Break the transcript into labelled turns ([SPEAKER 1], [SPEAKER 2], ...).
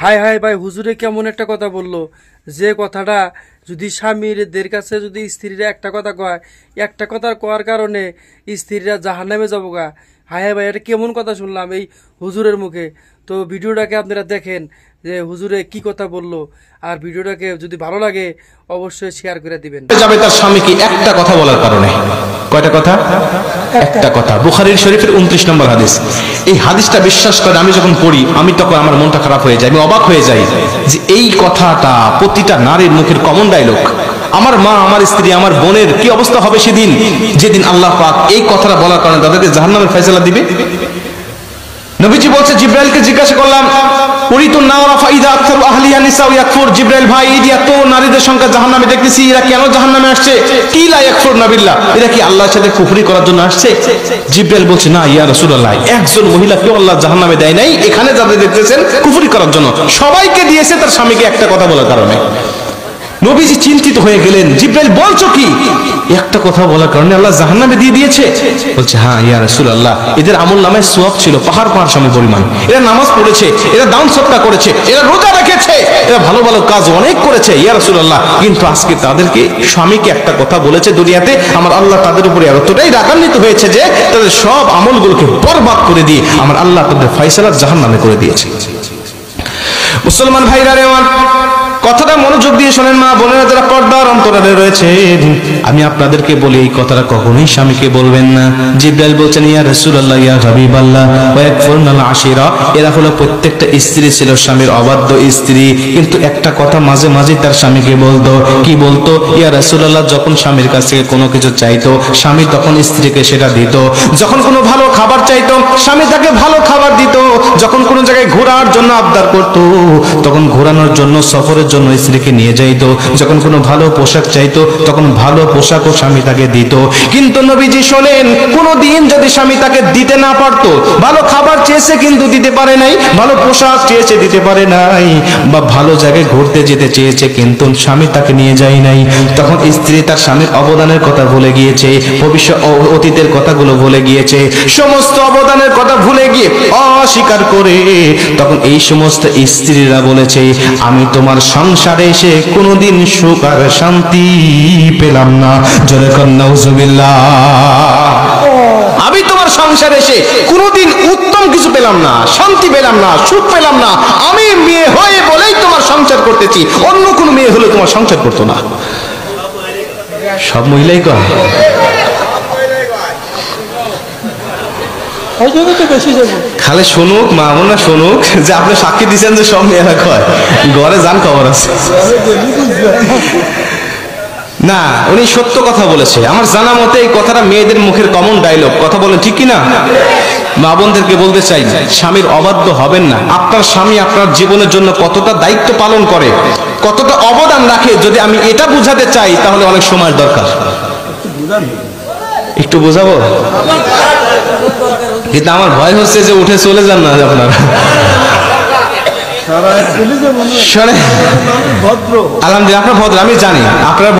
[SPEAKER 1] High high ভাই, হুজুরে কেমন একটা কথা বললো, যে কথাটা যদি স্বামীদের কাছে যদি স্ত্রীরা একটা কথা কয়, একটা কথা কওয়ার কারণে স্ত্রীরা জাহান্নামে যাবো গা। হাই হাই ভাই, এটা কেমন কথা শুনলাম এই হুজুরের মুখে। তো ভিডিওটাকে আপনারা দেখেন যে হুজুরে কি কথা বললো, আর ভিডিওটাকে যদি ভালো লাগে অবশ্যই শেয়ার করে দিবেন।
[SPEAKER 2] যাবে তার স্বামীকে একটা কথা বলার কারণে। কয়টা কথা? একটা কথা। বুখারীর শরীফের 29 নম্বর হাদিস। এই হাদিসটা বিশ্বাস করে আমি যখন পড়ি, আমি তখন আমার মনটা খারাপ হয়ে যায়, আমি অবাক হয়ে যাই যে এই কথাটা প্রতিটা নারীর মুখের কমন ডায়লগ। আমার মা, আমার স্ত্রী, আমার বোনের কি অবস্থা হবে সেদিন, যেদিন আল্লাহ পাক এই কথাটা বলার কারণে তাদেরকে জাহান্নামের ফয়সালা দিবে। নবীজি বলছে, জিব্রাইলকে জিজ্ঞাসা করলাম, উরিতুন নারা ফাইদা আকতারু আহলিহা নিসাউ ইয়াকফুর। জিব্রাইল ভাই, এই যে এত নারীদের সংখ্যা জাহান্নামে দেখতেছি, এরা কেন জাহান্নামে আসছে? কি লা ইয়াকফুরনা বিল্লাহ, এরা কি আল্লাহর সাথে কুফরি করার জন্য আসছে? জিব্রাইল বলছে, না ইয়া রাসূলুল্লাহ, একজন মহিলা কেউ আল্লাহ জাহান্নামে দেয় নাই, এখানে যাদের দেখতেছেন কুফরি করার জন্য, সবাইকে দিয়েছে তার স্বামীকে একটা কথা বলার কারণে। নবীজি চিন্তিত হয়ে গেলেন, জিব্রাইল বলছো কি? একটা কথা বলার কারণে আল্লাহ জাহান্নামে দিয়ে দিয়েছে? বলছে, হ্যাঁ ইয়া রাসূলুল্লাহ, এদের আমল নামায় সওয়াব ছিল পাহাড় পাহাড় সম পরিমাণ। এরা নামাজ পড়েছে, এরা দান সদকা করেছে, এরা রোজা রেখেছে, এরা ভালো ভালো কাজ অনেক করেছে ইয়া রাসূলুল্লাহ, কিন্তু আজকে তাদেরকে স্বামীকে একটা কথা বলেছে দুনিয়াতে, আমার আল্লাহ তাদের উপরে এতটাই রাগান্বিত হয়েছে যে তাদের সব আমলগুলোকে বরবাদ করে দিয়ে আমার আল্লাহ তাদের ফয়সালা জাহান্নামে করে দিয়েছে। মুসলমান ভাইরা রে আমার, কথাটা মনোযোগ দিয়ে শোনেন, মা বোনেরা যারা পর্দার অন্তরালে রয়েছেন, আমি আপনাদেরকে বলি এই কথাটা কখনোই স্বামীকে বলবেন না। জিব্রাইল বলছেন, ইয়া রাসূলুল্লাহ, ইয়া হাবিবাল্লাহ, ওয়া ইয়াকফুরনাল আশিরা, এরা হলো প্রত্যেকটা স্ত্রী ছিল স্বামীর অবাধ্য স্ত্রী, কিন্তু একটা কথা মাঝে মাঝে তার স্বামীকে বলতো। কি বলতো? ইয়া রাসূলুল্লাহ, যখন স্বামীর কাছ থেকে কোনো কিছু চাইতো, স্বামী তখন স্ত্রীকে সেটা দিত। যখন কোনো ভালো খাবার চাইতো, স্বামী তাকে ভালো খাবার দিত। যখন কোনো জায়গায় ঘোরার জন্য আবদার করতো, তখন ঘোরানোর জন্য, সফরের জন্য স্ত্রীকে নিয়ে যাইতো। যখন কোনো ভালো পোশাক চাইতো, তখন ভালো পোশাকও স্বামী তাকে দিত। কিন্তু নবীজি শোনেন, কোনদিন যদি স্বামী তাকে দিতে না পারতো, ভালো খাবার চেয়েছে কিন্তু দিতে পারে নাই, ভালো পোশাক চেয়েছে দিতে পারে নাই, বা ভালো জায়গায় ঘুরতে যেতে চেয়েছে কিন্তু স্বামী তাকে নিয়ে যায় নাই, তখন স্ত্রী তার স্বামীর অবদানের কথা ভুলে গিয়েছে, ভবিষ্যৎ অতীতের কথাগুলো ভুলে গিয়েছে, সমস্ত অবদানের কথা ভুলে গিয়ে অস্বীকার করে তখন এই সমস্ত স্ত্রীরা বলেছে, আমি তোমার সংসারে এসে কোনোদিন সুখ আর শান্তি পেলাম না। জোরে কর নাউজুবিল্লাহ। আমি তোমার সংসারে এসে কোনোদিন উত্তম কিছু পেলাম না, শান্তি পেলাম না, সুখ পেলাম না। আমি মেয়ে হয়ে বলেই তোমার সংসার করতেছি, অন্য কোনো মেয়ে হলে তোমার সংসার করতো না। সব মহিলাই কয়, খালি শুনুক, মা বোনরা শুনুক যে আপনি সাক্ষী দিচ্ছেন যে সব মেয়েরা কয়, ঘরে যান খবর আছে না। উনি সত্য কথা বলেছে, আমার জানা মতে এই কথাটা মেয়েদের মুখের কমন ডায়লগ। কথা বলেন ঠিক কিনা? মা বোনদেরকে বলতে চাই, স্বামীর অবাধ্য হবেন না। আপনার স্বামী আপনার জীবনের জন্য কতটা দায়িত্ব পালন করে, কতটা অবদান রাখে, যদি আমি এটা বুঝাতে চাই তাহলে অনেক সময় দরকার। একটু বোঝাবো, কিন্তু আমার ভয় হচ্ছে যে উঠে চলে যান না আপনারা। আলহামদুলিল্লাহ আপনার ভদ্র, আমি জানি আপনার